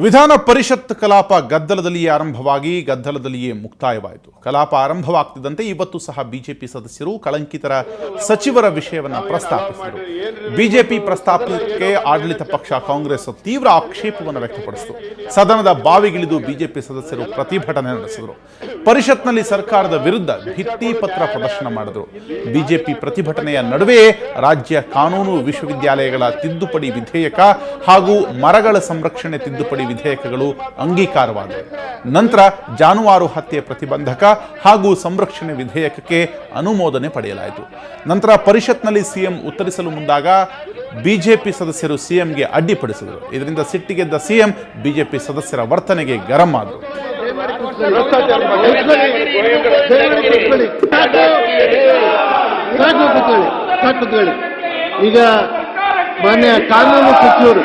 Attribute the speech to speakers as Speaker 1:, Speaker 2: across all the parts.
Speaker 1: ವಿಧಾನ ಪರಿಷತ್ ಕಲಾಪ ಗದ್ದಲದಲ್ಲಿಯೇ ಆರಂಭವಾಗಿ ಗದ್ದಲದಲ್ಲಿಯೇ ಮುಕ್ತಾಯವಾಯಿತು. ಕಲಾಪ ಆರಂಭವಾಗ್ತಿದ್ದಂತೆ ಇವತ್ತು ಸಹ ಬಿಜೆಪಿ ಸದಸ್ಯರು ಕಳಂಕಿತರ ಸಚಿವರ ವಿಷಯವನ್ನು ಪ್ರಸ್ತಾಪಿಸಿದರು. ಬಿಜೆಪಿ ಪ್ರಸ್ತಾಪಕ್ಕೆ ಆಡಳಿತ ಪಕ್ಷ ಕಾಂಗ್ರೆಸ್ ತೀವ್ರ ಆಕ್ಷೇಪವನ್ನು ವ್ಯಕ್ತಪಡಿಸಿತು. ಸದನದ ಬಾವಿಗಿಳಿದು ಬಿಜೆಪಿ ಸದಸ್ಯರು ಪ್ರತಿಭಟನೆ ನಡೆಸಿದರು. ಪರಿಷತ್ನಲ್ಲಿ ಸರ್ಕಾರದ ವಿರುದ್ಧ ಭಿತ್ತಿ ಪತ್ರ ಪ್ರದರ್ಶನ ಮಾಡಿದರು. ಬಿಜೆಪಿ ಪ್ರತಿಭಟನೆಯ ನಡುವೆಯೇ ರಾಜ್ಯ ಕಾನೂನು ವಿಶ್ವವಿದ್ಯಾಲಯಗಳ ತಿದ್ದುಪಡಿ ವಿಧೇಯಕ ಹಾಗೂ ಮರಗಳ ಸಂರಕ್ಷಣೆ ತಿದ್ದುಪಡಿ ವಿಧೇಯಕಗಳು ಅಂಗೀಕಾರವಾದವು. ನಂತರ ಜಾನುವಾರು ಹತ್ಯೆ ಪ್ರತಿಬಂಧಕ ಹಾಗೂ ಸಂರಕ್ಷಣೆ ವಿಧೇಯಕಕ್ಕೆ ಅನುಮೋದನೆ ಪಡೆಯಲಾಯಿತು. ನಂತರ ಪರಿಷತ್ನಲ್ಲಿ ಸಿಎಂ ಉತ್ತರಿಸಲು ಮುಂದಾಗ ಬಿಜೆಪಿ ಸದಸ್ಯರು ಸಿಎಂಗೆ ಅಡ್ಡಿಪಡಿಸಿದರು. ಇದರಿಂದ ಸಿಟ್ಟಿಗೆದ್ದ ಸಿಎಂ ಬಿಜೆಪಿ ಸದಸ್ಯರ ವರ್ತನೆಗೆ ಗರಂ ಆದರು.
Speaker 2: ಈಗ ಮಾನ್ಯ ಕಾನೂನು ಸಚಿವರು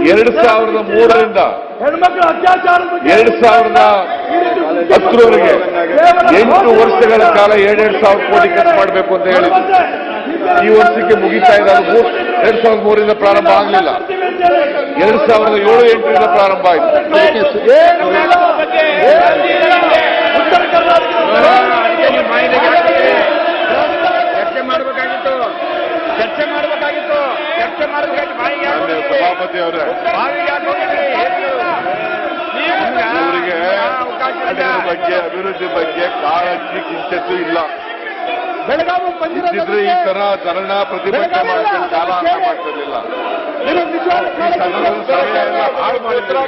Speaker 3: 2003ರಿಂದ 2010ರವರೆಗೆ 8 ವರ್ಷಗಳ ಕಾಲ 2,000 ಕೋಟಿ ಖರ್ಚು ಮಾಡಬೇಕು ಅಂತ ಹೇಳಿದ್ರು. ಈ ವರ್ಷಕ್ಕೆ ಮುಗಿತಾ ಇದ್ದಾರೆ. 2003ರಿಂದ ಪ್ರಾರಂಭ ಆಗಲಿಲ್ಲ, 2007-8ರಿಂದ ಪ್ರಾರಂಭ ಆಯಿತು. ಸಭಾಪತಿ ಅವರೇ, ಇವರಿಗೆ ಅಭಿವೃದ್ಧಿ ಬಗ್ಗೆ ಕಾಳಜಿ ಕಿಂಚತ್ತೂ ಇಲ್ಲ. ಇದ್ದಿದ್ರೆ ಈ ತರ ಧರಣಾ ಪ್ರತಿಭಟನೆ ಮಾಡ್ಕೊಂಡು ಕಾಲ ಮಾಡ್ತಿರ್ಲಿಲ್ಲ. ಈ ಸದನದ ಸಮಯ ಎಲ್ಲ ಹಾಳು ಮಾಡಿದ್ರು.